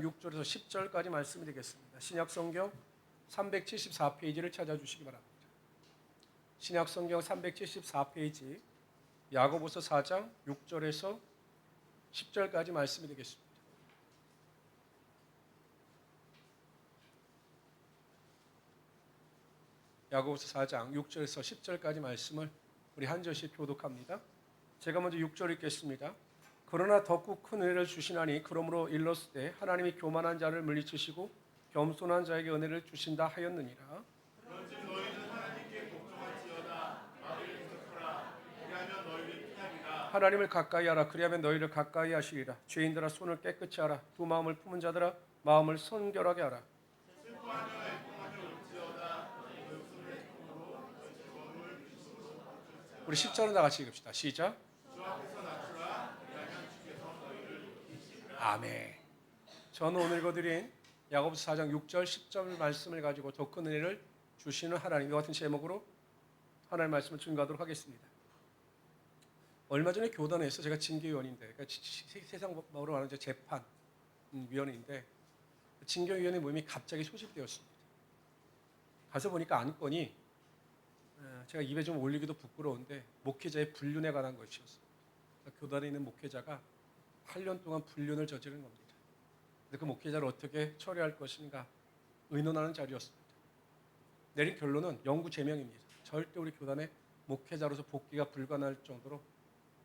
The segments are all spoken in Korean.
6절에서 10절까지 말씀이 되겠습니다. 신약성경 374페이지를 찾아주시기 바랍니다. 신약성경 374페이지 야고보서 4장 6절에서 10절까지 말씀이 되겠습니다. 야고보서 4장 6절에서 10절까지 말씀을 우리 한 절씩 교독합니다. 제가 먼저 6절 읽겠습니다. 그러나 덕고 큰 은혜를 주시나니 그러므로 일렀을 하나님이 교만한 자를 물리치시고 겸손한 자에게 은혜를 주신다 하였느니라. 그런즉 너희는 하나님께 복종할지어다. 너희를 극하라. 그리하면 너희를 피하리라. 하나님을 가까이 하라. 그리하면 너희를 가까이 하시리라. 죄인들아 손을 깨끗이 하라. 두 마음을 품은 자들아 마음을 선결하게 하라. 슬퍼하며 애통하며 울지어다. 너희 목숨의 통으로 너희 즐거움을 주시고 우리 10절은 다 같이 읽읍시다. 시작. 주 앞에서 낮추라. 그리하면 주께서 너희를 높이시리라. 아멘. 저는 오늘 읽어드린 야고보서 4장 6절 10절 말씀을 가지고 더 큰 은혜를 주시는 하나님, 이와 같은 제목으로 하나님의 말씀을 증거하도록 하겠습니다. 얼마 전에 교단에서 제가 징계위원인데, 그러니까 세상으로 말하는 재판위원인데 징계위원회 모임이 갑자기 소집되었습니다. 가서 보니까 안건이 제가 입에 좀 올리기도 부끄러운데 목회자의 불륜에 관한 것이었습니다. 그러니까 교단에 있는 목회자가 8년 동안 불륜을 저지른 겁니다. 근데 그 목회자를 어떻게 처리할 것인가 의논하는 자리였습니다. 내린 결론은 영구 제명입니다. 절대 우리 교단의 목회자로서 복귀가 불가능할 정도로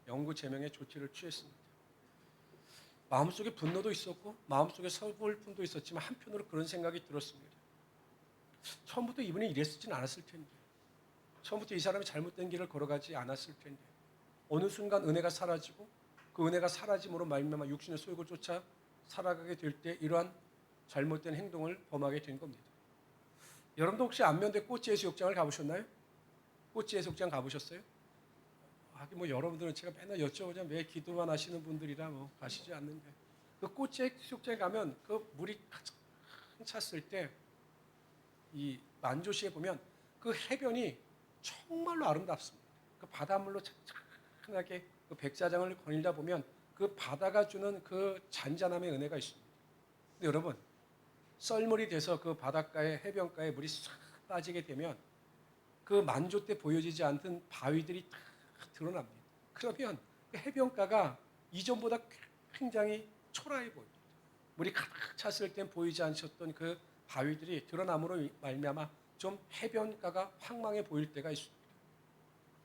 영구 제명의 조치를 취했습니다. 마음속에 분노도 있었고 마음속에 서글픔도 있었지만 한편으로 그런 생각이 들었습니다. 처음부터 이분이 이랬을지는 않았을 텐데, 처음부터 이 사람이 잘못된 길을 걸어가지 않았을 텐데, 어느 순간 은혜가 사라지고 그 은혜가 사라짐으로 말미암아 육신의 소욕을 쫓아 살아가게 될 때 이러한 잘못된 행동을 범하게 된 겁니다. 여러분도 혹시 안면대 꽃제해수욕장을 가보셨나요? 꽃제해수욕장 가보셨어요? 하긴 뭐 여러분들은 제가 맨날 여쭤보자 매 기도만 하시는 분들이라 뭐 가시지 않는데, 그 꽃제해수욕장에 가면 그 물이 가득 찼을 때 이 만조시에 보면 그 해변이 정말로 아름답습니다. 그 바닷물로 찬찬하게 그 백사장을 거닐다 보면 그 바다가 주는 그 잔잔함의 은혜가 있습니다. 근데 여러분, 썰물이 돼서 그 바닷가에 해변가에 물이 싹 빠지게 되면 그 만조 때 보여지지 않던 바위들이 다 드러납니다. 그러면 그 해변가가 이전보다 굉장히 초라해 보입니다. 물이 가득 찼을 땐 보이지 않으셨던 그 바위들이 드러남으로 말미암아 좀 해변가가 황망해 보일 때가 있습니다.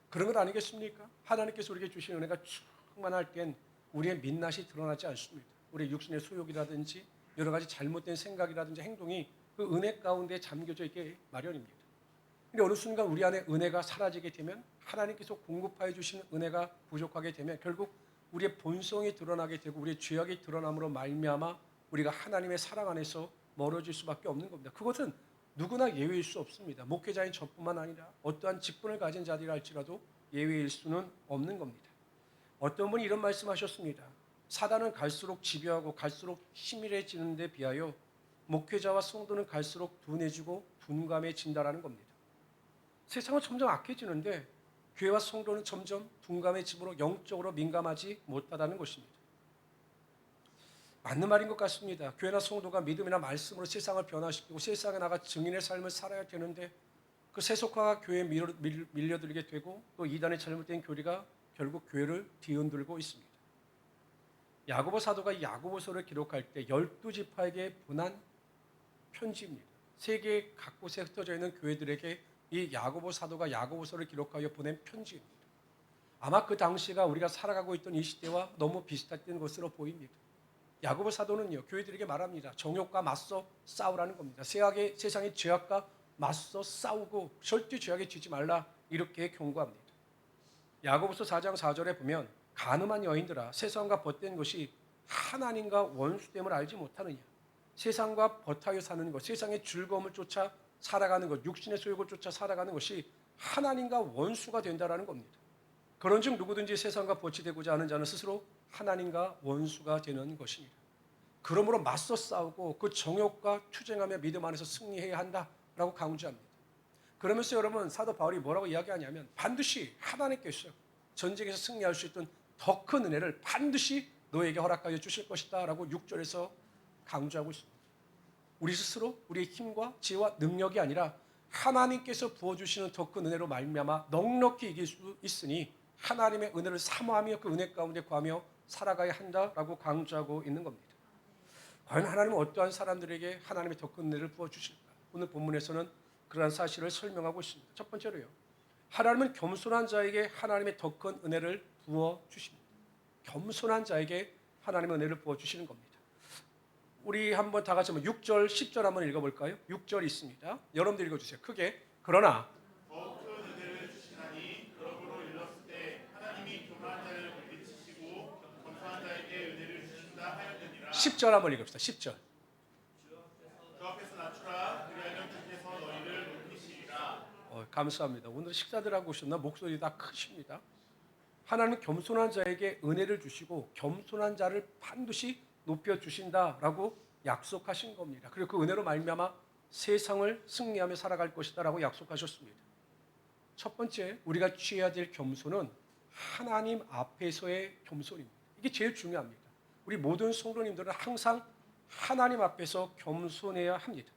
그런 것 아니겠습니까? 하나님께서 우리에게 주신 은혜가 충만할 땐 우리의 민낯이 드러나지 않습니다. 우리의 육신의 소욕이라든지 여러 가지 잘못된 생각이라든지 행동이 그 은혜 가운데 잠겨져 있게 마련입니다. 근데 어느 순간 우리 안에 은혜가 사라지게 되면, 하나님께서 공급하여 주신 은혜가 부족하게 되면 결국 우리의 본성이 드러나게 되고 우리의 죄악이 드러남으로 말미암아 우리가 하나님의 사랑 안에서 멀어질 수밖에 없는 겁니다. 그것은 누구나 예외일 수 없습니다. 목회자인 저뿐만 아니라 어떠한 직분을 가진 자들이 할지라도 예외일 수는 없는 겁니다. 어떤 분이 이런 말씀하셨습니다. 사단은 갈수록 집요하고 갈수록 치밀해지는 데 비하여 목회자와 성도는 갈수록 둔해지고 둔감해진다라는 겁니다. 세상은 점점 악해지는데 교회와 성도는 점점 둔감해짐으로 영적으로 민감하지 못하다는 것입니다. 맞는 말인 것 같습니다. 교회나 성도가 믿음이나 말씀으로 세상을 변화시키고 세상에 나가 증인의 삶을 살아야 되는데 그 세속화가 교회에 밀려들게 되고 또 이단의 잘못된 교리가 결국 교회를 뒤흔들고 있습니다. 야고보 사도가 이 야고보서를 기록할 때 12지파에게 보낸 편지입니다. 세계 각곳에 흩어져 있는 교회들에게 이 야고보 사도가 야고보서를 기록하여 보낸 편지입니다. 아마 그 당시가 우리가 살아가고 있던 이 시대와 너무 비슷했던 것으로 보입니다. 야고보 사도는요, 교회들에게 말합니다. 정욕과 맞서 싸우라는 겁니다. 세상의 죄악과 맞서 싸우고 절대 죄악에 지지 말라, 이렇게 경고합니다. 야고보서 4장 4절에 보면 간음한 여인들아, 세상과 벗된 것이 하나님과 원수됨을 알지 못하느냐. 세상과 벗하여 사는 것, 세상의 즐거움을 쫓아 살아가는 것, 육신의 소욕을 쫓아 살아가는 것이 하나님과 원수가 된다는 겁니다. 그런즉 누구든지 세상과 벗이되고자 하는 자는 스스로 하나님과 원수가 되는 것입니다. 그러므로 맞서 싸우고 그 정욕과 투쟁하며 믿음 안에서 승리해야 한다라고 강조합니다. 그러면서 여러분, 사도 바울이 뭐라고 이야기하냐면 반드시 하나님께서 전쟁에서 승리할 수 있던 더 큰 은혜를 반드시 너에게 허락하여 주실 것이다 라고 6절에서 강조하고 있습니다. 우리 스스로 우리의 힘과 지혜와 능력이 아니라 하나님께서 부어주시는 더 큰 은혜로 말미암아 넉넉히 이길 수 있으니 하나님의 은혜를 사모하며 그 은혜 가운데 구하며 살아가야 한다라고 강조하고 있는 겁니다. 과연 하나님은 어떠한 사람들에게 하나님의 더 큰 은혜를 부어주실까? 오늘 본문에서는 그러한 사실을 설명하고 있습니다. 첫 번째로요, 하나님은 겸손한 자에게 하나님의 더 큰 은혜를 부어주십니다. 겸손한 자에게 하나님의 은혜를 부어주시는 겁니다. 우리 한번 다 같이 6절, 10절 한번 읽어볼까요? 6절 있습니다. 여러분들 읽어주세요. 크게. 그러나 더욱 큰 은혜를 주시나니 그러므로 일렀을 때 하나님이 교만한 자를 물리치시고 겸손한 자에게 은혜를 주신다 하였느니라. 10절 한번 읽읍시다. 10절. 그 앞에서 낮추라. 그리하면 주께서 너희를 높이시리라. 감사합니다. 오늘 식사들 하고 오셨나? 목소리 다 크십니다. 하나님은 겸손한 자에게 은혜를 주시고 겸손한 자를 반드시 높여주신다라고 약속하신 겁니다. 그리고 그 은혜로 말미암아 세상을 승리하며 살아갈 것이다라고 약속하셨습니다. 첫 번째, 우리가 취해야 될 겸손은 하나님 앞에서의 겸손입니다. 이게 제일 중요합니다. 우리 모든 성도님들은 항상 하나님 앞에서 겸손해야 합니다.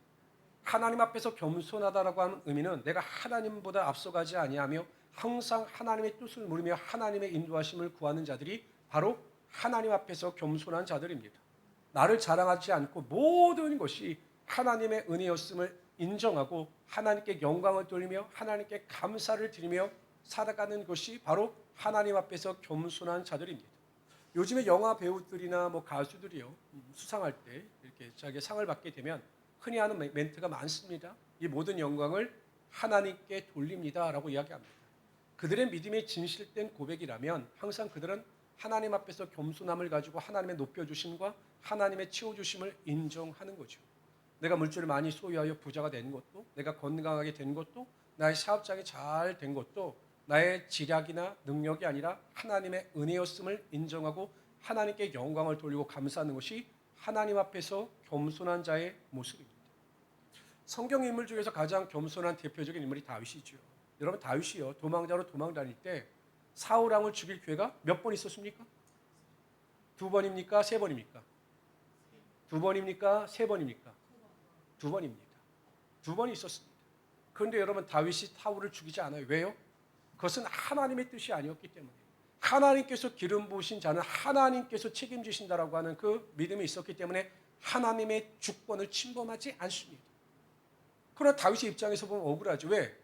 하나님 앞에서 겸손하다라고 하는 의미는 내가 하나님보다 앞서가지 아니하며 항상 하나님의 뜻을 물으며 하나님의 인도하심을 구하는 자들이 바로 하나님 앞에서 겸손한 자들입니다. 나를 자랑하지 않고 모든 것이 하나님의 은혜였음을 인정하고 하나님께 영광을 돌리며 하나님께 감사를 드리며 살아가는 것이 바로 하나님 앞에서 겸손한 자들입니다. 요즘에 영화 배우들이나 가수들이요, 수상할 때 이렇게 자기 상을 받게 되면 흔히 하는 멘트가 많습니다. 이 모든 영광을 하나님께 돌립니다라고 이야기합니다. 그들의 믿음이 진실된 고백이라면 항상 그들은 하나님 앞에서 겸손함을 가지고 하나님의 높여주심과 하나님의 채워주심을 인정하는 거죠. 내가 물질을 많이 소유하여 부자가 된 것도, 내가 건강하게 된 것도, 나의 사업장이 잘 된 것도 나의 지략이나 능력이 아니라 하나님의 은혜였음을 인정하고 하나님께 영광을 돌리고 감사하는 것이 하나님 앞에서 겸손한 자의 모습입니다. 성경 인물 중에서 가장 겸손한 대표적인 인물이 다윗이죠. 여러분, 다윗이요, 도망자로 도망 다닐 때 사울 왕을 죽일 기회가 몇 번 있었습니까? 2번입니까? 3번입니까? 2번입니까? 3번입니까? 2번입니다. 2번이 있었습니다. 그런데 여러분, 다윗이 사울을 죽이지 않아요. 왜요? 그것은 하나님의 뜻이 아니었기 때문에, 하나님께서 기름 부으신 자는 하나님께서 책임지신다라고 하는 그 믿음이 있었기 때문에 하나님의 주권을 침범하지 않습니다. 그러나 다윗의 입장에서 보면 억울하죠. 왜?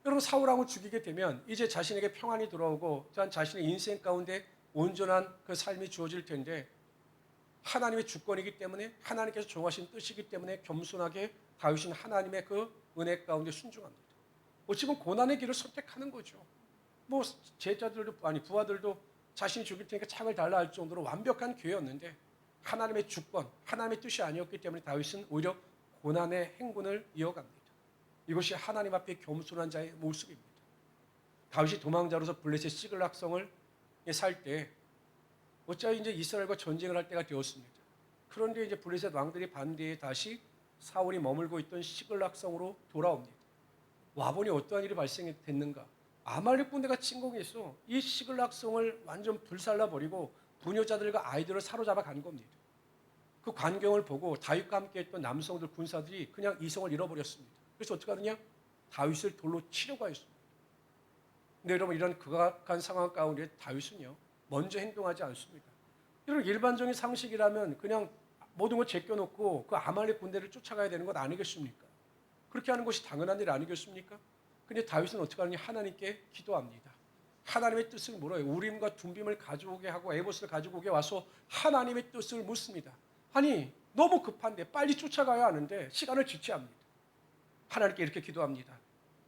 여러분, 사울 왕을 죽이게 되면 이제 자신에게 평안이 돌아오고 자신의 인생 가운데 온전한 그 삶이 주어질 텐데, 하나님의 주권이기 때문에 하나님께서 정하신 뜻이기 때문에 겸손하게 다윗은 하나님의 그 은혜 가운데 순종합니다. 어찌 보면 고난의 길을 선택하는 거죠. 제자들도 부하들도 자신이 죽일 테니까 창을 달라 할 정도로 완벽한 기회였는데 하나님의 주권, 하나님의 뜻이 아니었기 때문에 다윗은 오히려 고난의 행군을 이어갑니다. 이것이 하나님 앞에 겸손한 자의 모습입니다. 다윗이 도망자로서 블레셋 시글락성을 살 때 어차피 이제 이스라엘과 전쟁을 할 때가 되었습니다. 그런데 이제 블레셋 왕들이 반대에 다시 사울이 머물고 있던 시글락성으로 돌아옵니다. 와보니 어떠한 일이 발생됐는가? 아말렉 군대가 침공해서 이 시글락성을 완전 불살라 버리고 부녀자들과 아이들을 사로잡아 간 겁니다. 그 광경을 보고 다윗과 함께했던 남성들, 군사들이 그냥 이성을 잃어버렸습니다. 그래서 어떻게 하느냐? 다윗을 돌로 치려고 했습니다. 근데 여러분, 이런 극악한 상황 가운데 다윗은요, 먼저 행동하지 않습니다. 여러분, 일반적인 상식이라면 그냥 모든 걸 제껴놓고 그 아말렉 군대를 쫓아가야 되는 것 아니겠습니까? 그렇게 하는 것이 당연한 일 아니겠습니까? 근데 다윗은 어떻게 하느냐? 하나님께 기도합니다. 하나님의 뜻을 물어요. 우림과 둠빔을 가져오게 하고 에봇을 가지고 오게 와서 하나님의 뜻을 묻습니다. 아니, 너무 급한데 빨리 쫓아가야 하는데 시간을 지체합니다. 하나님께 이렇게 기도합니다.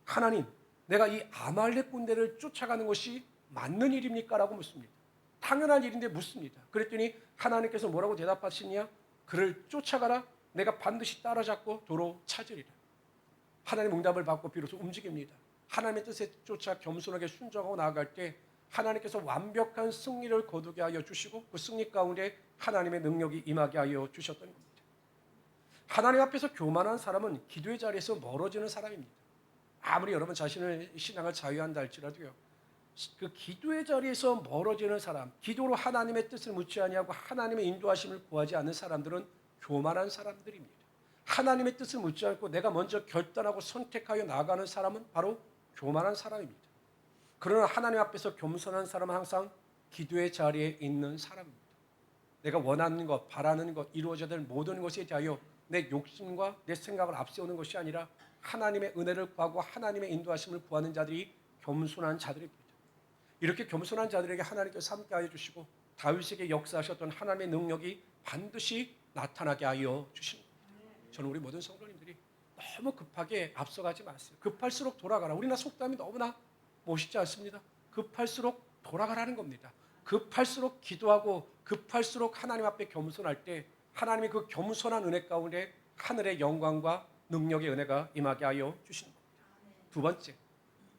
하나님, 내가 이 아말렉 군대를 쫓아가는 것이 맞는 일입니까? 라고 묻습니다. 당연한 일인데 묻습니다. 그랬더니 하나님께서 뭐라고 대답하시냐? 그를 쫓아가라. 내가 반드시 따라잡고 도로 찾으리라. 하나님 응답을 받고 비로소 움직입니다. 하나님의 뜻에 쫓아 겸손하게 순종하고 나아갈 때 하나님께서 완벽한 승리를 거두게 하여 주시고 그 승리 가운데 하나님의 능력이 임하게 하여 주셨던 겁니다. 하나님 앞에서 교만한 사람은 기도의 자리에서 멀어지는 사람입니다. 아무리 여러분 자신의 신앙을 자유한다 할지라도요, 그 기도의 자리에서 멀어지는 사람, 기도로 하나님의 뜻을 묻지 아니하고 하나님의 인도하심을 구하지 않는 사람들은 교만한 사람들입니다. 하나님의 뜻을 묻지 않고 내가 먼저 결단하고 선택하여 나가는 사람은 바로 교만한 사람입니다. 그러나 하나님 앞에서 겸손한 사람은 항상 기도의 자리에 있는 사람입니다. 내가 원하는 것, 바라는 것, 이루어져야 될 모든 것에 대하여 내 욕심과 내 생각을 앞세우는 것이 아니라 하나님의 은혜를 구하고 하나님의 인도하심을 구하는 자들이 겸손한 자들입니다. 이렇게 겸손한 자들에게 하나님께서 함께하여 주시고 다윗에게 역사하셨던 하나님의 능력이 반드시 나타나게 하여 주십니다. 저는 우리 모든 성도님들이 너무 급하게 앞서가지 마세요. 급할수록 돌아가라. 우리나라 속담이 너무나 멋있지 않습니다. 급할수록 돌아가라는 겁니다. 급할수록 기도하고 급할수록 하나님 앞에 겸손할 때 하나님의 그 겸손한 은혜 가운데 하늘의 영광과 능력의 은혜가 임하게 하여 주시는 겁니다. 두 번째,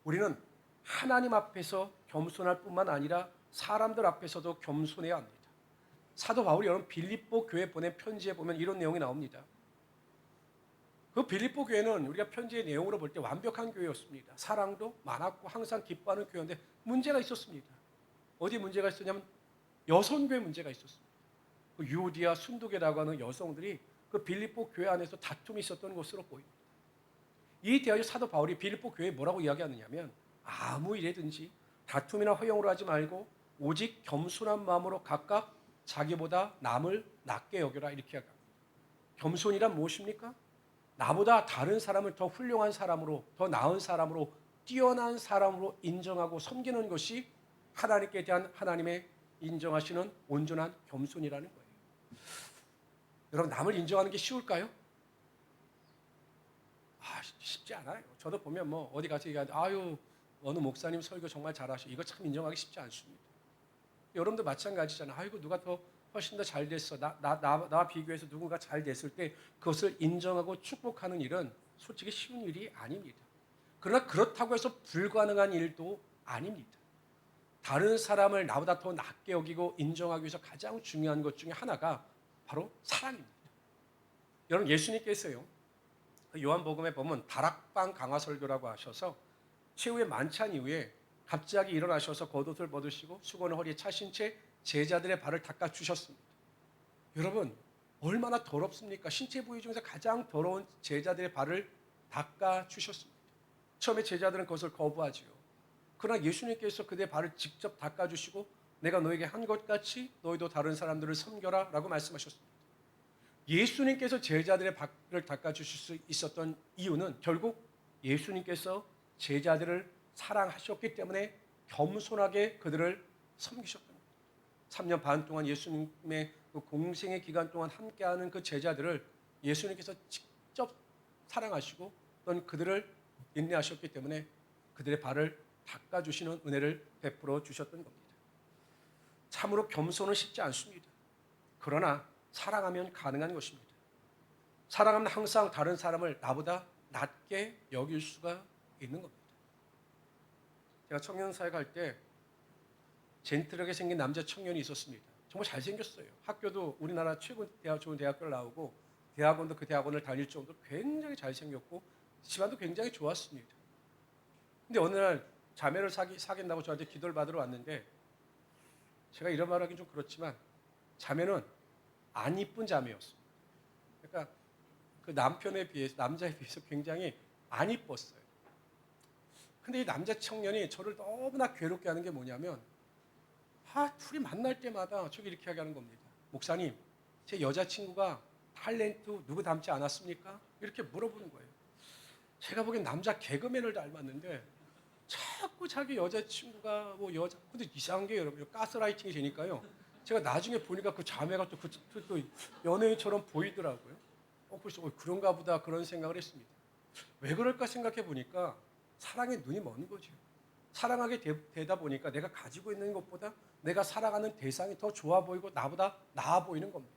우리는 하나님 앞에서 겸손할 뿐만 아니라 사람들 앞에서도 겸손해야 합니다. 사도 바울이 여러분 빌립보 교회 보낸 편지에 보면 이런 내용이 나옵니다. 그 빌립보 교회는 우리가 편지의 내용으로 볼 때 완벽한 교회였습니다. 사랑도 많았고 항상 기뻐하는 교회인데 문제가 있었습니다. 어디 문제가 있었냐면 여성교회 문제가 있었습니다. 그 유디아, 순두계라고 하는 여성들이 그 빌립보 교회 안에서 다툼이 있었던 것으로 보입니다. 이 대하여 사도 바울이 빌립보 교회에 뭐라고 이야기하느냐면 아무 일에든지 다툼이나 허용으로 하지 말고 오직 겸손한 마음으로 각각 자기보다 남을 낮게 여겨라 이렇게 이야기합니다. 겸손이란 무엇입니까? 나보다 다른 사람을 더 훌륭한 사람으로, 더 나은 사람으로, 뛰어난 사람으로 인정하고 섬기는 것이 하나님께 대한 하나님의 인정하시는 온전한 겸손이라는 거예요. 여러분 남을 인정하는 게 쉬울까요? 쉽지 않아요. 저도 보면 뭐 어디 가서 얘기하는데 아유 어느 목사님 설교 정말 잘하셔. 이거 참 인정하기 쉽지 않습니다. 여러분도 마찬가지잖아요. 아이고 누가 더 훨씬 더 잘 됐어. 나와 비교해서 누군가 잘 됐을 때 그것을 인정하고 축복하는 일은 솔직히 쉬운 일이 아닙니다. 그러나 그렇다고 해서 불가능한 일도 아닙니다. 다른 사람을 나보다 더 낮게 여기고 인정하기 위해서 가장 중요한 것 중에 하나가 바로 사랑입니다. 여러분 예수님께서요. 요한복음에 보면 다락방 강화설교라고 하셔서 최후의 만찬 이후에 갑자기 일어나셔서 겉옷을 벗으시고 수건을 허리에 차신 채 제자들의 발을 닦아주셨습니다. 여러분 얼마나 더럽습니까? 신체 부위 중에서 가장 더러운 제자들의 발을 닦아주셨습니다. 처음에 제자들은 그것을 거부하지요. 그러나 예수님께서 그들의 발을 직접 닦아주시고 내가 너에게 한 것 같이 너희도 다른 사람들을 섬겨라 라고 말씀하셨습니다. 예수님께서 제자들의 발을 닦아주실 수 있었던 이유는 결국 예수님께서 제자들을 사랑하셨기 때문에 겸손하게 그들을 섬기셨던 겁니다. 3년 반 동안 예수님의 그 공생의 기간 동안 함께하는 그 제자들을 예수님께서 직접 사랑하시고 또는 그들을 인내하셨기 때문에 그들의 발을 닦아주시는 은혜를 베풀어 주셨던 겁니다. 참으로 겸손은 쉽지 않습니다. 그러나 사랑하면 가능한 것입니다. 사랑하면 항상 다른 사람을 나보다 낮게 여길 수가 있는 겁니다. 제가 청년사회 갈 때 젠틀하게 생긴 남자 청년이 있었습니다. 정말 잘생겼어요. 학교도 우리나라 최고 좋은 대학교를 나오고 대학원도 그 대학원을 다닐 정도로 굉장히 잘생겼고 집안도 굉장히 좋았습니다. 근데 어느 날 자매를 사귄다고 저한테 기도를 받으러 왔는데 제가 이런 말 하긴 좀 그렇지만 자매는 안 이쁜 자매였습니다. 그러니까 그 남자에 비해서 굉장히 안 이뻤어요. 근데 이 남자 청년이 저를 너무나 괴롭게 하는 게 뭐냐면 둘이 만날 때마다 저기 이렇게 하는 겁니다. 목사님, 제 여자친구가 탤런트 누구 닮지 않았습니까? 이렇게 물어보는 거예요. 제가 보기엔 남자 개그맨을 닮았는데 자꾸 자기 여자친구가 근데 이상한 게 여러분 가스라이팅이 되니까요. 제가 나중에 보니까 그 자매가 또 연예인처럼 보이더라고요. 그래서 그런가 보다 그런 생각을 했습니다. 왜 그럴까 생각해 보니까 사랑에 눈이 먼 거죠. 사랑하게 되다 보니까 내가 가지고 있는 것보다 내가 사랑하는 대상이 더 좋아 보이고 나보다 나아 보이는 겁니다.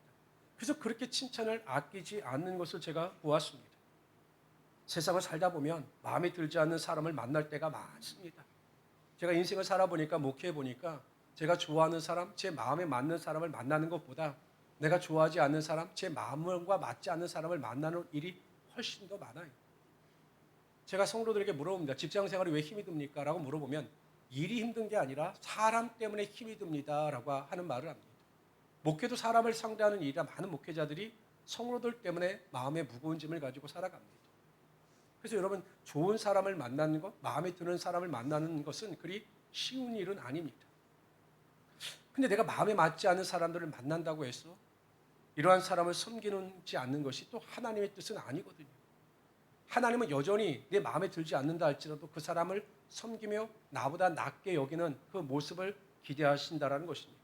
그래서 그렇게 칭찬을 아끼지 않는 것을 제가 보았습니다. 세상을 살다 보면 마음에 들지 않는 사람을 만날 때가 많습니다. 제가 인생을 살아보니까 목회해보니까 제가 좋아하는 사람, 제 마음에 맞는 사람을 만나는 것보다 내가 좋아하지 않는 사람, 제 마음과 맞지 않는 사람을 만나는 일이 훨씬 더 많아요. 제가 성도들에게 물어봅니다. 직장생활이 왜 힘이 듭니까? 라고 물어보면 일이 힘든 게 아니라 사람 때문에 힘이 듭니다 라고 하는 말을 합니다. 목회도 사람을 상대하는 일이라 많은 목회자들이 성로들 때문에 마음의 무거운 짐을 가지고 살아갑니다. 그래서 여러분, 좋은 사람을 만나는 것, 마음에 드는 사람을 만나는 것은 그리 쉬운 일은 아닙니다. 근데 내가 마음에 맞지 않는 사람들을 만난다고 해서 이러한 사람을 섬기지 않는 것이 또 하나님의 뜻은 아니거든요. 하나님은 여전히 내 마음에 들지 않는다 할지라도 그 사람을 섬기며 나보다 낫게 여기는 그 모습을 기대하신다라는 것입니다.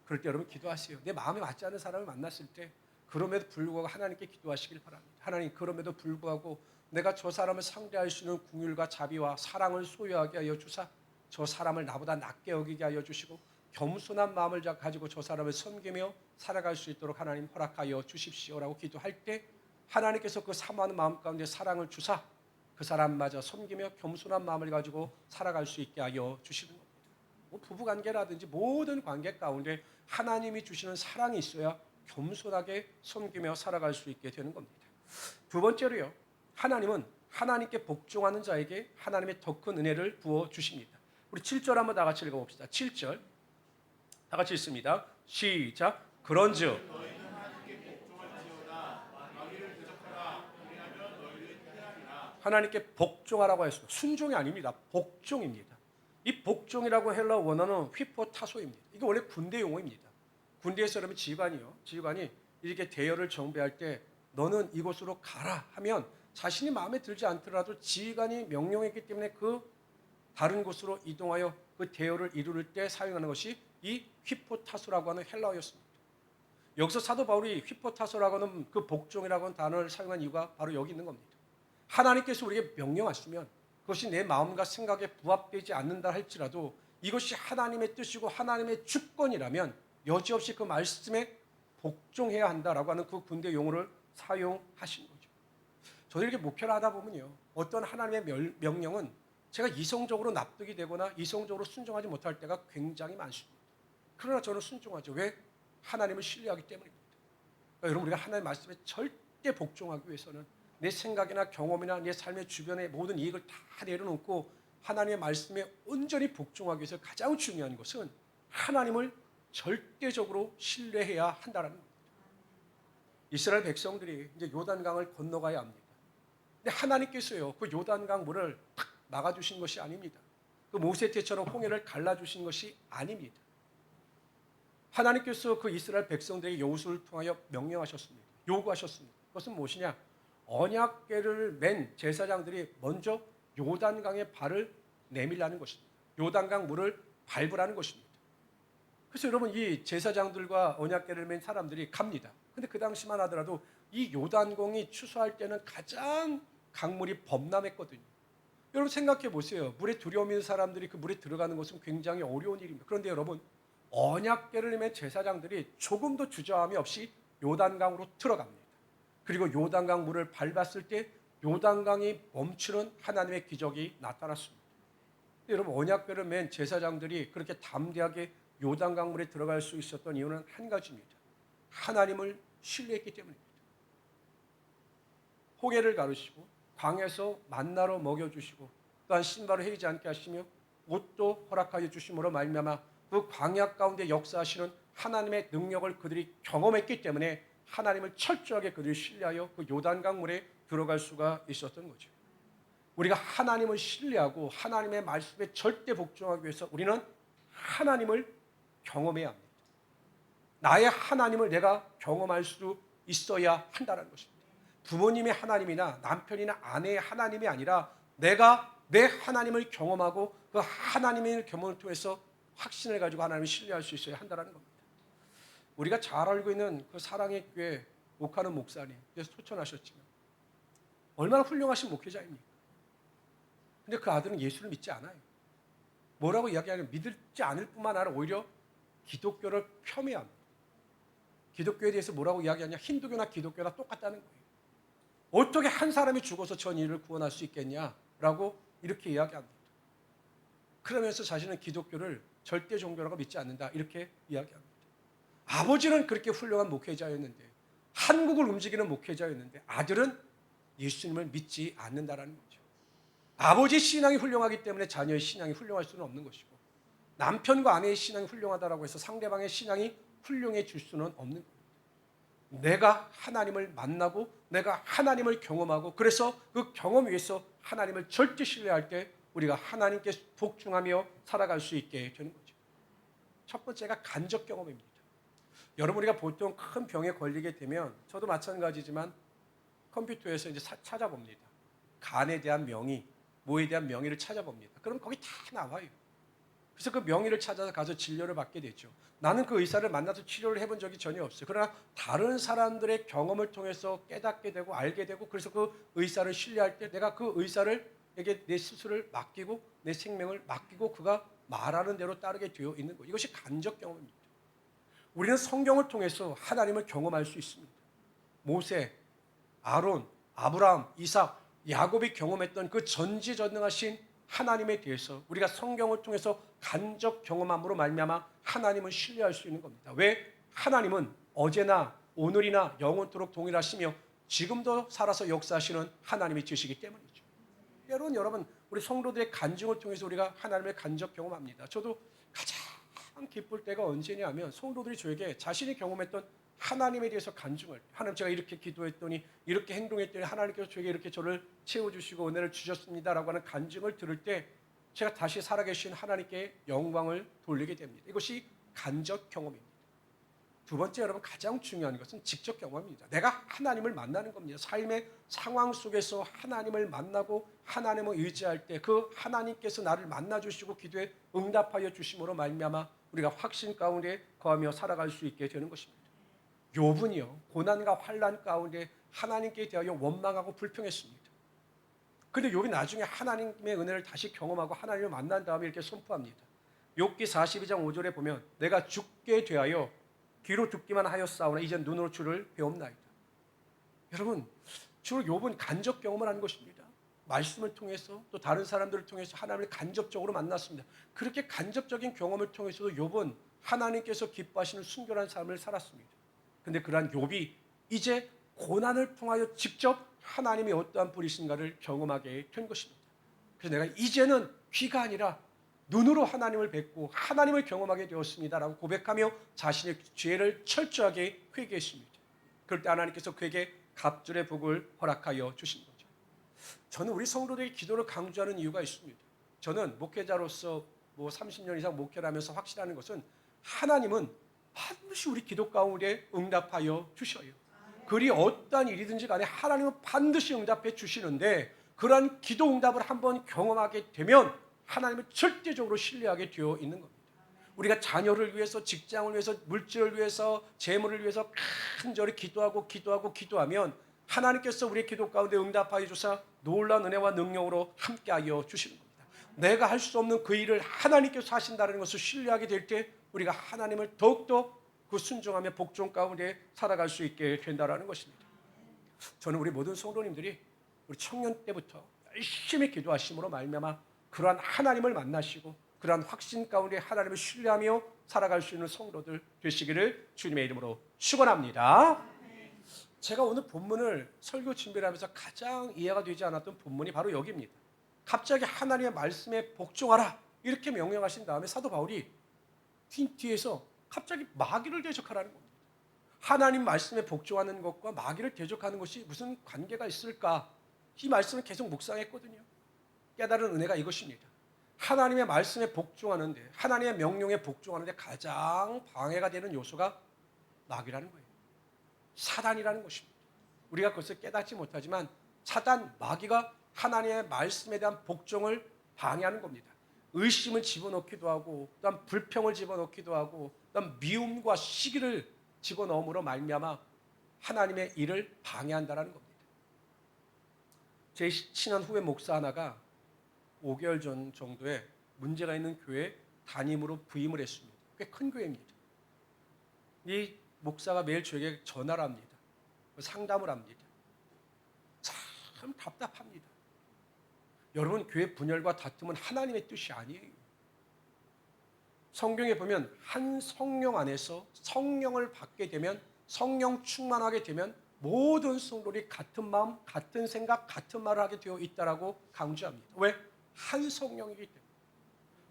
그럴 때 여러분 기도하세요. 내 마음에 맞지 않는 사람을 만났을 때 그럼에도 불구하고 하나님께 기도하시길 바랍니다. 하나님, 그럼에도 불구하고 내가 저 사람을 상대할 수 있는 긍휼과 자비와 사랑을 소유하게 하여 주사 저 사람을 나보다 낫게 여기게 하여 주시고 겸손한 마음을 가지고 저 사람을 섬기며 살아갈 수 있도록 하나님 허락하여 주십시오라고 기도할 때 하나님께서 그 사모하는 마음 가운데 사랑을 주사 그 사람마저 섬기며 겸손한 마음을 가지고 살아갈 수 있게 하여 주시는 겁니다. 뭐 부부관계라든지 모든 관계 가운데 하나님이 주시는 사랑이 있어야 겸손하게 섬기며 살아갈 수 있게 되는 겁니다. 두 번째로요, 하나님은 하나님께 복종하는 자에게 하나님의 더 큰 은혜를 부어 주십니다. 우리 7절 한번 다 같이 읽어봅시다. 7절 다 같이 읽습니다. 시작. 그런즉 너희는 하나님께 복종할지어다 마귀를 대적하라 그리하면 너희를 해하리라. 하나님께 복종하라고 했습니다. 순종이 아닙니다. 복종입니다. 이 복종이라고 헬라 원어는 휘포타소입니다. 이게 원래 군대 용어입니다. 군대에서 그러면 지휘관이 이렇게 대열을 정비할 때 너는 이곳으로 가라 하면 자신이 마음에 들지 않더라도 지휘관이 명령했기 때문에 그 다른 곳으로 이동하여 그 대열을 이룰 때 사용하는 것이 이 휘포타소라고 하는 헬라어였습니다. 여기서 사도 바울이 휘포타소라고 하는 그 복종이라고 하는 단어를 사용한 이유가 바로 여기 있는 겁니다. 하나님께서 우리에게 명령하시면 그것이 내 마음과 생각에 부합되지 않는다 할지라도 이것이 하나님의 뜻이고 하나님의 주권이라면 여지없이 그 말씀에 복종해야 한다라고 하는 그 군대 용어를 사용하신 거죠. 저도 이렇게 목회를 하다 보면요, 어떤 하나님의 명령은 제가 이성적으로 납득이 되거나 이성적으로 순종하지 못할 때가 굉장히 많습니다. 그러나 저는 순종하죠. 왜? 하나님을 신뢰하기 때문입니다. 그러니까 여러분, 우리가 하나님의 말씀에 절대 복종하기 위해서는 내 생각이나 경험이나 내 삶의 주변의 모든 이익을 다 내려놓고 하나님의 말씀에 온전히 복종하기 위해서 가장 중요한 것은 하나님을 절대적으로 신뢰해야 한다는 겁니다. 이스라엘 백성들이 이제 요단강을 건너가야 합니다. 근데 하나님께서요, 그 요단강 물을 탁 막아주신 것이 아닙니다. 그 모세 때처럼 홍해를 갈라주신 것이 아닙니다. 하나님께서 그 이스라엘 백성들에게 여호수아를 통하여 명령하셨습니다. 요구하셨습니다. 그것은 무엇이냐? 언약궤를 맨 제사장들이 먼저 요단강에 발을 내밀라는 것입니다. 요단강 물을 밟으라는 것입니다. 그래서 여러분, 이 제사장들과 언약궤를 맨 사람들이 갑니다. 근데 그 당시만 하더라도 이 요단강이 추수할 때는 가장 강물이 범람했거든요. 여러분 생각해 보세요. 물에 두려움 있는 사람들이 그 물에 들어가는 것은 굉장히 어려운 일입니다. 그런데 여러분, 언약궤를 맨 제사장들이 조금도 주저함이 없이 요단강으로 들어갑니다. 그리고 요단강 물을 밟았을 때 요단강이 멈추는 하나님의 기적이 나타났습니다. 여러분, 언약궤를 맨 제사장들이 그렇게 담대하게 요단강 물에 들어갈 수 있었던 이유는 한 가지입니다. 하나님을 신뢰했기 때문입니다. 홍해를 가르시고 광에서 만나로 먹여주시고 또한 신발을 헤이지 않게 하시며 옷도 허락하여 주심으로 말미암아 그 광야 가운데 역사하시는 하나님의 능력을 그들이 경험했기 때문에 하나님을 철저하게 그들이 신뢰하여 그 요단강 물에 들어갈 수가 있었던 거죠. 우리가 하나님을 신뢰하고 하나님의 말씀에 절대 복종하기 위해서 우리는 하나님을 경험해야 합니다. 나의 하나님을 내가 경험할 수 있어야 한다는 것입니다. 부모님의 하나님이나 남편이나 아내의 하나님이 아니라 내가 내 하나님을 경험하고 그 하나님의 경험을 통해서 확신을 가지고 하나님을 신뢰할 수 있어야 한다는 겁니다. 우리가 잘 알고 있는 그 사랑의 교회 목하는 목사님께서 소천하셨지만 얼마나 훌륭하신 목회자입니까? 근데 그 아들은 예수를 믿지 않아요. 뭐라고 이야기하냐면 믿지 않을 뿐만 아니라 오히려 기독교를 폄훼합니다. 기독교에 대해서 뭐라고 이야기하냐? 힌두교나 기독교나 똑같다는 거예요. 어떻게 한 사람이 죽어서 전 인류를 구원할 수 있겠냐라고 이렇게 이야기합니다. 그러면서 자신은 기독교를 절대 종교라고 믿지 않는다 이렇게 이야기합니다. 아버지는 그렇게 훌륭한 목회자였는데 한국을 움직이는 목회자였는데 아들은 예수님을 믿지 않는다라는 거죠. 아버지의 신앙이 훌륭하기 때문에 자녀의 신앙이 훌륭할 수는 없는 것이고 남편과 아내의 신앙이 훌륭하다라고 해서 상대방의 신앙이 훌륭해질 수는 없는 겁니다. 내가 하나님을 만나고 내가 하나님을 경험하고 그래서 그 경험 위에서 하나님을 절대 신뢰할 때 우리가 하나님께 복종하며 살아갈 수 있게 되는 거죠. 첫 번째가 간접 경험입니다. 여러분 우리가 보통 큰 병에 걸리게 되면 저도 마찬가지지만 컴퓨터에서 이제 찾아봅니다. 간에 대한 명의, 뭐에 대한 명의를 찾아봅니다. 그럼 거기 다 나와요. 그래서 그 명의를 찾아서 가서 진료를 받게 되죠. 나는 그 의사를 만나서 치료를 해본 적이 전혀 없어요. 그러나 다른 사람들의 경험을 통해서 깨닫게 되고 알게 되고 그래서 그 의사를 신뢰할 때 내가 그 의사에게 내 스스로를 맡기고 내 생명을 맡기고 그가 말하는 대로 따르게 되어 있는 것. 이것이 간접 경험입니다. 우리는 성경을 통해서 하나님을 경험할 수 있습니다. 모세, 아론, 아브라함, 이삭, 야곱이 경험했던 그 전지전능하신 하나님에 대해서 우리가 성경을 통해서 간접 경험함으로 말미암아 하나님을 신뢰할 수 있는 겁니다. 왜? 하나님은 어제나 오늘이나 영원토록 동일하시며 지금도 살아서 역사하시는 하나님이 되시기 때문이죠. 여러분 우리 성도들의 간증을 통해서 우리가 하나님을 간접 경험합니다. 저도 가장 기쁠 때가 언제냐면 성도들이 저에게 자신이 경험했던 하나님에 대해서 간증을 하나님 제가 이렇게 기도했더니 이렇게 행동했더니 하나님께서 저에게 이렇게 저를 채워주시고 은혜를 주셨습니다라고 하는 간증을 들을 때 제가 다시 살아계신 하나님께 영광을 돌리게 됩니다. 이것이 간접 경험입니다. 두 번째 여러분 가장 중요한 것은 직접 경험입니다. 내가 하나님을 만나는 겁니다. 삶의 상황 속에서 하나님을 만나고 하나님을 의지할 때 그 하나님께서 나를 만나주시고 기도에 응답하여 주심으로 말미암아 우리가 확신 가운데 거하며 살아갈 수 있게 되는 것입니다. 욥은요 고난과 환난 가운데 하나님께 대하여 원망하고 불평했습니다. 그런데 욥이 나중에 하나님의 은혜를 다시 경험하고 하나님을 만난 다음에 이렇게 선포합니다. 욥기 42장 5절에 보면 내가 죽게 되하여 귀로 듣기만 하였사오나 이제 눈으로 주를 배움나이다. 여러분 주로 욥은 간접 경험을 하는 것입니다. 말씀을 통해서 또 다른 사람들을 통해서 하나님을 간접적으로 만났습니다. 그렇게 간접적인 경험을 통해서도 욥은 하나님께서 기뻐하시는 순결한 삶을 살았습니다. 그런데 그러한 욥이 이제 고난을 통하여 직접 하나님이 어떠한 분이신가를 경험하게 된 것입니다. 그래서 내가 이제는 귀가 아니라 눈으로 하나님을 뵙고 하나님을 경험하게 되었습니다라고 고백하며 자신의 죄를 철저하게 회개했습니다. 그럴 때 하나님께서 그에게 갑절의 복을 허락하여 주신 거죠. 저는 우리 성도들의 기도를 강조하는 이유가 있습니다. 저는 목회자로서 30년 이상 목회를 하면서 확신하는 것은 하나님은 반드시 우리 기도 가운데 응답하여 주셔요. 그리 어떠한 일이든지 간에 하나님은 반드시 응답해 주시는데 그러한 기도 응답을 한번 경험하게 되면 하나님을 절대적으로 신뢰하게 되어 있는 겁니다. 우리가 자녀를 위해서, 직장을 위해서, 물질을 위해서, 재물을 위해서 간절히 기도하면 하나님께서 우리의 기도 가운데 응답하여 주사 놀라운 은혜와 능력으로 함께하여 주시는 겁니다. 내가 할 수 없는 그 일을 하나님께서 하신다는 것을 신뢰하게 될 때 우리가 하나님을 더욱더 그 순종하며 복종 가운데 살아갈 수 있게 된다는 것입니다. 저는 우리 모든 성도님들이 우리 청년 때부터 열심히 기도하심으로 말미암아 그러한 하나님을 만나시고 그러한 확신 가운데 하나님을 신뢰하며 살아갈 수 있는 성도들 되시기를 주님의 이름으로 축원합니다. 제가 오늘 본문을 설교 준비를 하면서 가장 이해가 되지 않았던 본문이 바로 여기입니다. 갑자기 하나님의 말씀에 복종하라 이렇게 명령하신 다음에 사도 바울이 뒤에서 갑자기 마귀를 대적하라는 겁니다. 하나님 말씀에 복종하는 것과 마귀를 대적하는 것이 무슨 관계가 있을까? 이 말씀을 계속 묵상했거든요. 깨달은 은혜가 이것입니다. 하나님의 말씀에 복종하는데 하나님의 명령에 복종하는데 가장 방해가 되는 요소가 마귀라는 거예요. 사단이라는 것입니다. 우리가 그것을 깨닫지 못하지만 사단, 마귀가 하나님의 말씀에 대한 복종을 방해하는 겁니다. 의심을 집어넣기도 하고 또한 불평을 집어넣기도 하고 또한 미움과 시기를 집어넣음으로 말미암아 하나님의 일을 방해한다는 겁니다. 제 친한 후배 목사 하나가 5개월 전 정도에 문제가 있는 교회에 담임으로 부임을 했습니다. 꽤 큰 교회입니다. 이 목사가 매일 저에게 전화를 합니다. 상담을 합니다. 참 답답합니다. 여러분 교회 분열과 다툼은 하나님의 뜻이 아니에요. 성경에 보면 한 성령 안에서 성령을 받게 되면 성령 충만하게 되면 모든 성도들이 같은 마음, 같은 생각, 같은 말을 하게 되어 있다라고 강조합니다. 왜? 한 성령이기 때문에.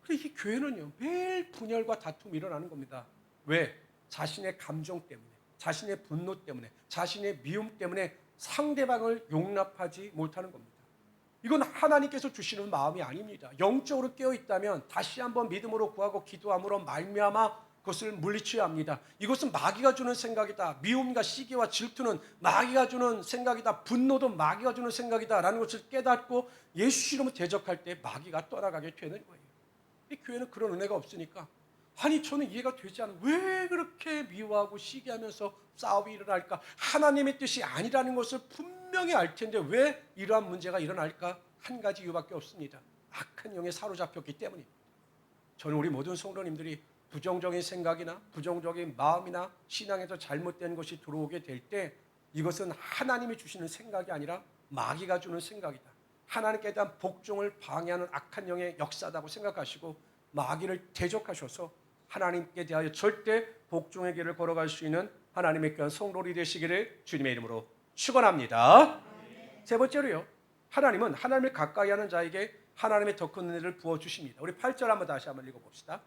그런데 이 교회는요 매일 분열과 다툼이 일어나는 겁니다. 왜? 자신의 감정 때문에, 자신의 분노 때문에, 자신의 미움 때문에 상대방을 용납하지 못하는 겁니다. 이건 하나님께서 주시는 마음이 아닙니다. 영적으로 깨어 있다면 다시 한번 믿음으로 구하고 기도함으로 말미암아 그것을 물리쳐야 합니다. 이것은 마귀가 주는 생각이다. 미움과 시기와 질투는 마귀가 주는 생각이다. 분노도 마귀가 주는 생각이다라는 것을 깨닫고 예수 이름으로 대적할 때 마귀가 떠나가게 되는 거예요. 이 교회는 그런 은혜가 없으니까, 아니 저는 이해가 되지 않아요. 왜 그렇게 미워하고 시기하면서 싸움이 일어날까? 하나님의 뜻이 아니라는 것을 분명히 알 텐데 왜 이러한 문제가 일어날까? 한 가지 이유밖에 없습니다. 악한 영에 사로잡혔기 때문입니다. 저는 우리 모든 성도님들이 부정적인 생각이나 부정적인 마음이나 신앙에서 잘못된 것이 들어오게 될 때 이것은 하나님이 주시는 생각이 아니라 마귀가 주는 생각이다. 하나님께 대한 복종을 방해하는 악한 영의 역사다고 생각하시고 마귀를 대적하셔서 하나님께 대하여 절대 복종의 길을 걸어갈 수 있는 하나님의 귀한 성도들이 되시기를 주님의 이름으로 축원합니다. 세 번째로요, 하나님은 하나님을 가까이 하는 자에게 하나님의 더 큰 은혜를 부어주십니다. 우리 8절 한번 다시 한번 읽어봅시다.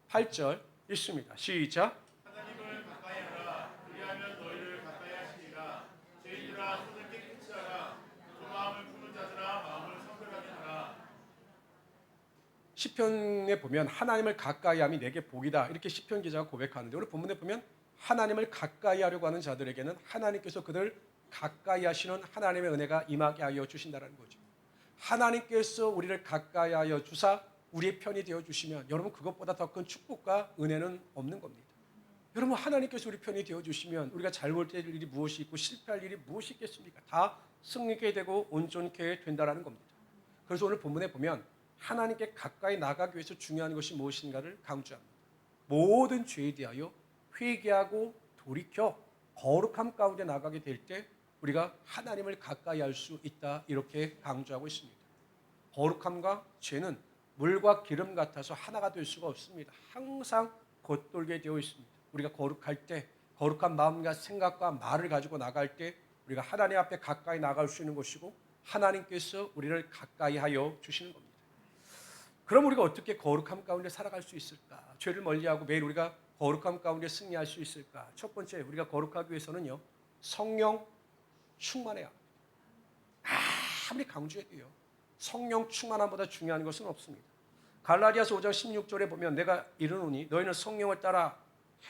8절 읽습니다. 시작. 하나님을 가까이 하라. 그리하면 너희를 가까이 하시리라. 죄인들아 손을 깨끗이 하라. 그 마음을 푸는 자들아 마음을 성결하게 하라. 시편에 보면 하나님을 가까이 함이 내게 복이다, 이렇게 시편 기자가 고백하는데, 오늘 본문에 보면 하나님을 가까이 하려고 하는 자들에게는 하나님께서 그들 가까이 하시는 하나님의 은혜가 임하게 하여 주신다는 거죠. 하나님께서 우리를 가까이 하여 주사 우리의 편이 되어 주시면 여러분 그것보다 더 큰 축복과 은혜는 없는 겁니다. 여러분 하나님께서 우리 편이 되어 주시면 우리가 잘못될 일이 무엇이 있고 실패할 일이 무엇이 있겠습니까? 다 승리게 되고 온전케 된다라는 겁니다. 그래서 오늘 본문에 보면 하나님께 가까이 나가기 위해서 중요한 것이 무엇인가를 강조합니다. 모든 죄에 대하여 회개하고 돌이켜 거룩함 가운데 나가게 될 때 우리가 하나님을 가까이 할 수 있다, 이렇게 강조하고 있습니다. 거룩함과 죄는 물과 기름 같아서 하나가 될 수가 없습니다. 항상 겉돌게 되어 있습니다. 우리가 거룩할 때, 거룩한 마음과 생각과 말을 가지고 나갈 때 우리가 하나님 앞에 가까이 나갈 수 있는 것이고 하나님께서 우리를 가까이 하여 주시는 겁니다. 그럼 우리가 어떻게 거룩함 가운데 살아갈 수 있을까? 죄를 멀리하고 매일 우리가 거룩함 가운데 승리할 수 있을까? 첫 번째, 우리가 거룩하기 위해서는요, 성령 충만해야 합니다. 아무리 강조해도요, 성령 충만함보다 중요한 것은 없습니다. 갈라디아서 5장 16절에 보면 내가 이르노니 너희는 성령을 따라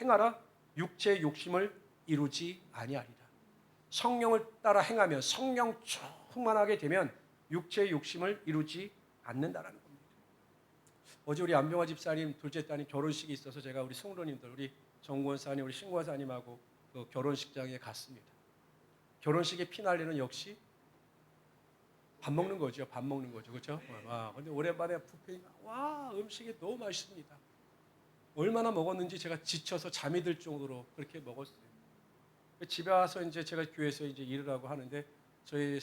행하라. 육체의 욕심을 이루지 아니하리라. 성령을 따라 행하면, 성령 충만하게 되면 육체의 욕심을 이루지 않는다라는 겁니다. 어제 우리 안병화 집사님 둘째 따님 결혼식이 있어서 제가 우리 성도님들, 우리 정권사님, 우리 신고사님하고 그 결혼식장에 갔습니다. 결혼식의 피날레는 역시 밥 먹는 거죠. 밥 먹는 거죠. 그렇죠? 와, 근데 오랜만에 뷔페, 와, 음식이 너무 맛있습니다. 얼마나 먹었는지 제가 지쳐서 잠이 들 정도로 그렇게 먹었어요. 집에 와서 이제 제가 교회에서 이제 일을 하고 하는데 저희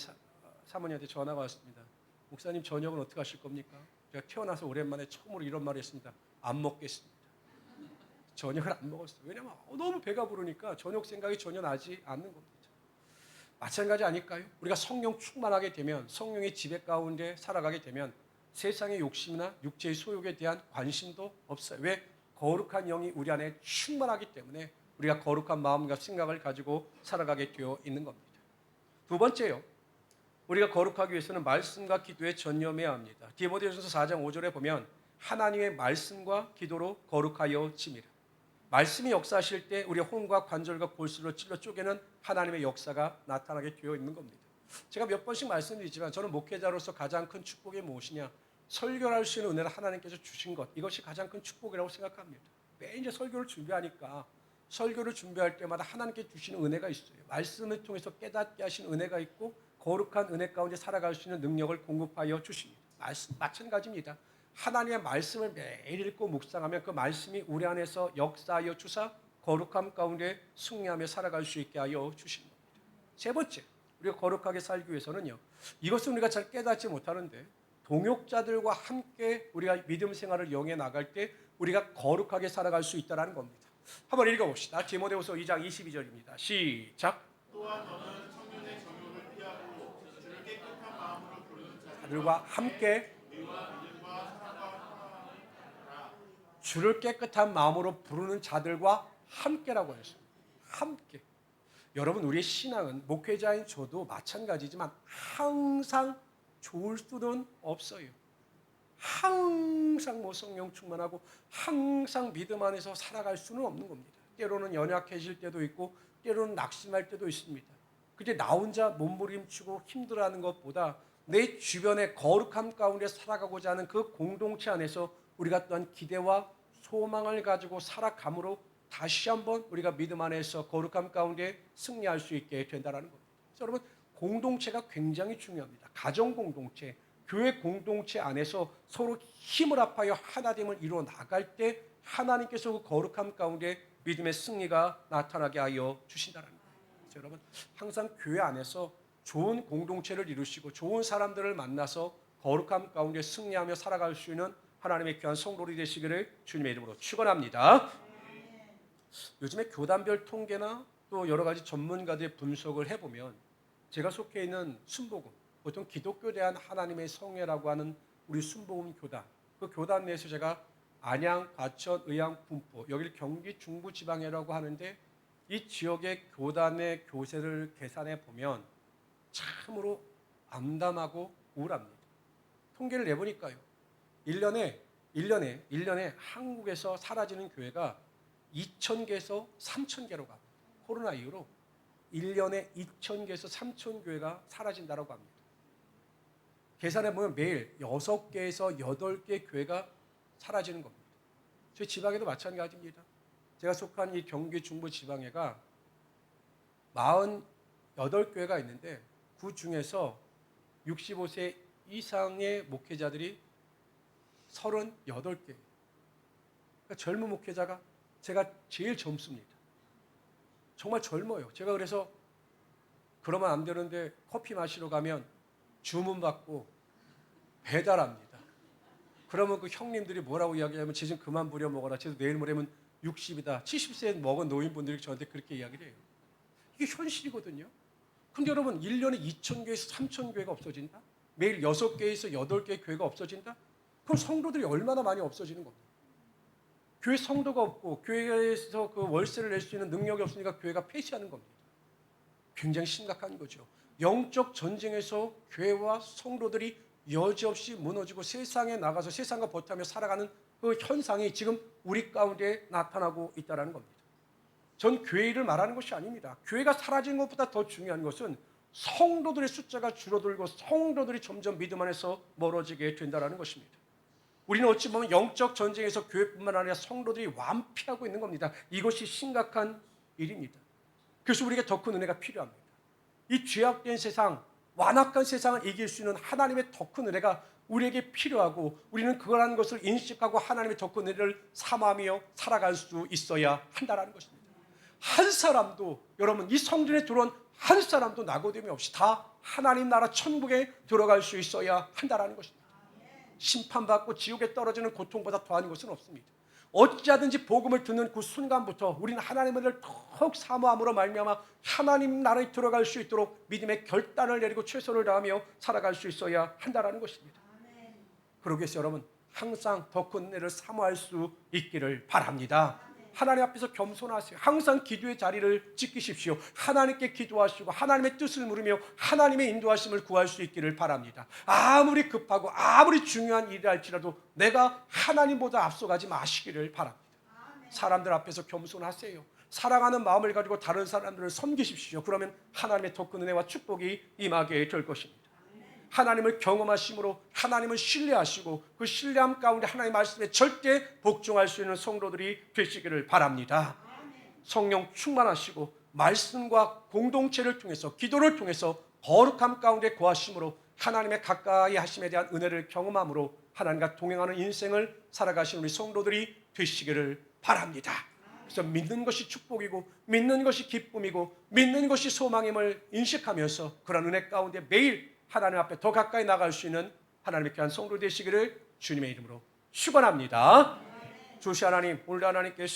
사모님한테 전화가 왔습니다. 목사님 저녁은 어떻게 하실 겁니까? 제가 태어나서 오랜만에 처음으로 이런 말을 했습니다. 안 먹겠습니다. 저녁을 안 먹었어요. 왜냐면 너무 배가 부르니까 저녁 생각이 전혀 나지 않는 겁니다. 마찬가지 아닐까요? 우리가 성령 충만하게 되면, 성령의 지배 가운데 살아가게 되면 세상의 욕심이나 육체의 소욕에 대한 관심도 없어요. 왜? 거룩한 영이 우리 안에 충만하기 때문에 우리가 거룩한 마음과 생각을 가지고 살아가게 되어 있는 겁니다. 두 번째요, 우리가 거룩하기 위해서는 말씀과 기도에 전념해야 합니다. 디모데전서 4장 5절에 보면 하나님의 말씀과 기도로 거룩하여 지미라. 말씀이 역사하실 때 우리의 혼과 관절과 골수로 찔러 쪼개는 하나님의 역사가 나타나게 되어 있는 겁니다. 제가 몇 번씩 말씀드리지만 저는 목회자로서 가장 큰 축복이 무엇이냐? 설교를 할 수 있는 은혜를 하나님께서 주신 것, 이것이 가장 큰 축복이라고 생각합니다. 매일 이제 설교를 준비하니까 설교를 준비할 때마다 하나님께 주시는 은혜가 있어요. 말씀을 통해서 깨닫게 하신 은혜가 있고 거룩한 은혜 가운데 살아갈 수 있는 능력을 공급하여 주십니다. 마찬가지입니다. 하나님의 말씀을 매일 읽고 묵상하면 그 말씀이 우리 안에서 역사하여 주사 거룩함 가운데 승리하며 살아갈 수 있게 하여 주십니다. 세 번째, 우리가 거룩하게 살기 위해서는요, 이것은 우리가 잘 깨닫지 못하는데 동역자들과 함께 우리가 믿음 생활을 영해 나갈 때 우리가 거룩하게 살아갈 수 있다는 겁니다. 한번 읽어봅시다. 디모데후서 2장 22절입니다. 시작. 또한 너는 청년의 정욕을 피하고 주를 깨끗한 마음으로 부르는 자들과 함께 주를 깨끗한 마음으로 부르는 자들과 함께라고 했습니다. 함께. 여러분, 우리의 신앙은 목회자인 저도 마찬가지지만 항상 좋을 수는 없어요. 항상 성령 충만하고 항상 믿음 안에서 살아갈 수는 없는 겁니다. 때로는 연약해질 때도 있고 때로는 낙심할 때도 있습니다. 그때 나 혼자 몸부림치고 힘들어하는 것보다 내 주변의 거룩함 가운데 살아가고자 하는 그 공동체 안에서 우리가 또한 기대와 소망을 가지고 살아감으로 다시 한번 우리가 믿음 안에서 거룩함 가운데 승리할 수 있게 된다는 겁니다. 여러분, 공동체가 굉장히 중요합니다. 가정 공동체, 교회 공동체 안에서 서로 힘을 합하여 하나됨을 이루어 나갈 때 하나님께서 그 거룩함 가운데 믿음의 승리가 나타나게 하여 주신다는 거예요. 그래서 여러분, 항상 교회 안에서 좋은 공동체를 이루시고 좋은 사람들을 만나서 거룩함 가운데 승리하며 살아갈 수 있는 하나님의 귀한 성도들이 되시기를 주님의 이름으로 축원합니다. 요즘에 교단별 통계나 또 여러 가지 전문가들의 분석을 해보면 제가 속해 있는 순복음, 보통 기독교에 대한 하나님의 성회라고 하는 우리 순복음 교단, 그 교단 내에서 제가 안양, 과천, 의왕, 분포, 여기를 경기 중부지방이라고 하는데 이 지역의 교단의 교세를 계산해 보면 참으로 암담하고 우울합니다. 통계를 내보니까요, 1년에 한국에서 사라지는 교회가 2,000개에서 3,000개로 갑니다. 코로나 이후로 1년에 2,000개에서 3,000교회가 사라진다고 합니다. 계산해보면 매일 6개에서 8개 교회가 사라지는 겁니다. 저희 지방에도 마찬가지입니다. 제가 속한 이 경기 중부 지방에가 48교회가 있는데 그 중에서 65세 이상의 목회자들이 38개. 그러니까 젊은 목회자가 제가 제일 젊습니다. 정말 젊어요. 제가 그래서 그러면 안 되는데 커피 마시러 가면 주문받고 배달합니다. 그러면 그 형님들이 뭐라고 이야기하면 쟤 좀 그만 부려 먹어라. 쟤도 내일 모레면 60이다. 70세 먹은 노인분들이 저한테 그렇게 이야기를 해요. 이게 현실이거든요. 근데 여러분, 1년에 2,000교회에서 3,000교회가 없어진다? 매일 6개에서 8개의 교회가 없어진다? 그럼 성도들이 얼마나 많이 없어지는 겁니다. 교회 성도가 없고 교회에서 그 월세를 낼 수 있는 능력이 없으니까 교회가 폐지하는 겁니다. 굉장히 심각한 거죠. 영적 전쟁에서 교회와 성도들이 여지없이 무너지고 세상에 나가서 세상과 버티며 살아가는 그 현상이 지금 우리 가운데 나타나고 있다는 겁니다. 전 교회를 말하는 것이 아닙니다. 교회가 사라지는 것보다 더 중요한 것은 성도들의 숫자가 줄어들고 성도들이 점점 믿음 안에서 멀어지게 된다는 것입니다. 우리는 어찌 보면 영적 전쟁에서 교회뿐만 아니라 성도들이 완패하고 있는 겁니다. 이것이 심각한 일입니다. 그래서 우리에게 더 큰 은혜가 필요합니다. 이 죄악된 세상, 완악한 세상을 이길 수 있는 하나님의 더 큰 은혜가 우리에게 필요하고 우리는 그러한 것을 인식하고 하나님의 더 큰 은혜를 삼아며 살아갈 수 있어야 한다는 것입니다. 한 사람도, 여러분, 이 성전에 들어온 한 사람도 낙오됨이 없이 다 하나님 나라 천국에 들어갈 수 있어야 한다는 것입니다. 심판받고 지옥에 떨어지는 고통보다 더한 것은 없습니다. 어찌하든지 복음을 듣는 그 순간부터 우리는 하나님을 더욱 사모함으로 말미암아 하나님 나라에 들어갈 수 있도록 믿음의 결단을 내리고 최선을 다하며 살아갈 수 있어야 한다는 것입니다. 그러기 위해서 여러분, 항상 더 큰 은혜를 사모할 수 있기를 바랍니다. 하나님 앞에서 겸손하세요. 항상 기도의 자리를 지키십시오. 하나님께 기도하시고 하나님의 뜻을 물으며 하나님의 인도하심을 구할 수 있기를 바랍니다. 아무리 급하고 아무리 중요한 일이 할지라도 내가 하나님보다 앞서가지 마시기를 바랍니다. 사람들 앞에서 겸손하세요. 사랑하는 마음을 가지고 다른 사람들을 섬기십시오. 그러면 하나님의 더 큰 은혜와 축복이 임하게 될 것입니다. 하나님을 경험하심으로 하나님을 신뢰하시고 그 신뢰함 가운데 하나님의 말씀에 절대 복종할 수 있는 성도들이 되시기를 바랍니다. 성령 충만하시고 말씀과 공동체를 통해서 기도를 통해서 거룩함 가운데 거하심으로 하나님의 가까이 하심에 대한 은혜를 경험함으로 하나님과 동행하는 인생을 살아가시는 우리 성도들이 되시기를 바랍니다. 그래서 믿는 것이 축복이고 믿는 것이 기쁨이고 믿는 것이 소망임을 인식하면서 그런 은혜 가운데 매일 하나님 앞에 더 가까이 나갈 수 있는 하나님의 귀한 성도 되시기를 주님의 이름으로 축원합니다. 주시 하나님, 오늘 하나님께